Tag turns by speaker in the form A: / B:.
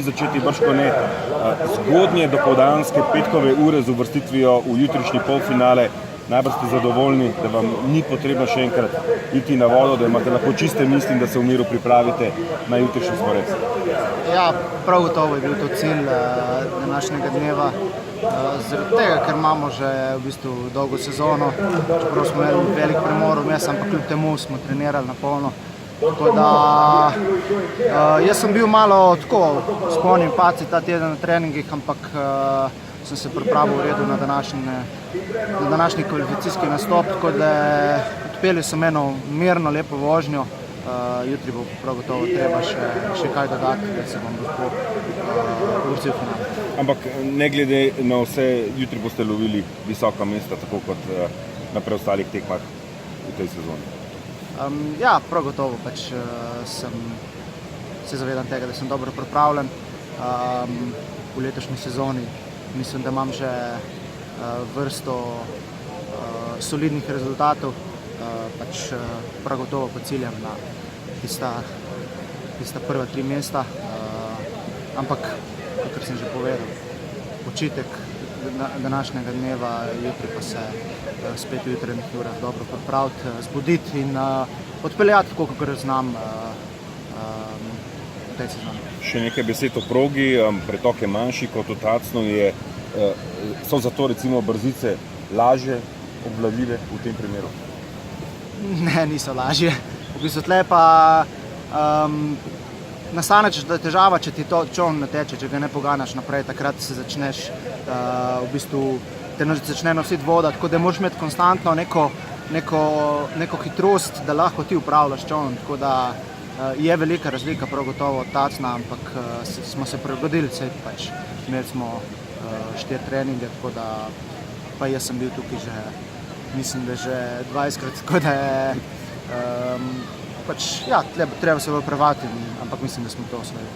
A: Začeti brškone zgodnje dopoldanske petkove ure z uvrstitvijo v jutrišnji polfinale. Najbolj ste zadovoljni, da vam ni potrebno še enkrat iti na vodo, da imate lahko čiste misli in da se v miru pripravite na jutrišnji sporez.
B: Ja, prav gotovo je bil to cilj današnjega dneva. Zaradi tega, ker imamo že v bistvu dolgo sezono, čeprav smo imeli velik premor vmes, ampak kljub temu smo trenirali na polno. Tako da jaz sem bil malo tako s polnimi padci ta teden na treningih, ampak sem se pripravil v redu na današnji kvalifikacijski nastop, tako da odpeljal sem eno mirno, lepo vožnjo. Jutri bo prav gotovo treba še kaj dodati, da se bom lahko uvrstil v finale.
A: Ampak ne glede na vse, jutri boste lovili visoka mesta, tako kot na preostalih tekmah v tej sezoni.
B: Ja, prav gotovo se zavedam tega, da sem dobro pripravljen v letošnji sezoni. Mislim, da imam že vrsto solidnih rezultatov, prav gotovo pa ciljem na tista prva 3 mesta, ampak, kot sem že povedal, počitek današnjega dneva, jutri pa se spet v jutranjih urah dobro pripraviti, zbuditi in odpeljati tako, kakor znam v tej sezoni.
A: Še nekaj besed o progi, pretok je manjši kot v Tacnu, so zato recimo brzice lažje obvladljive v tem primeru?
B: Ne, niso lažje. V bistvu tle pa nastane težava, če ti to čoln ne teče, če ga ne poganjaš naprej, takrat se začneš te začne nositi voda, tako da moraš imeti konstantno neko hitrost, da lahko ti upravljaš čoln, tako da je velika razlika prav gotovo od Tacna, ampak smo se prilagodili, imeli smo 4 treninge, tako da pa jaz sem bil tukaj že, mislim, da že 20krat, tako da je treba se prevati, ampak mislim, da smo to osvojili.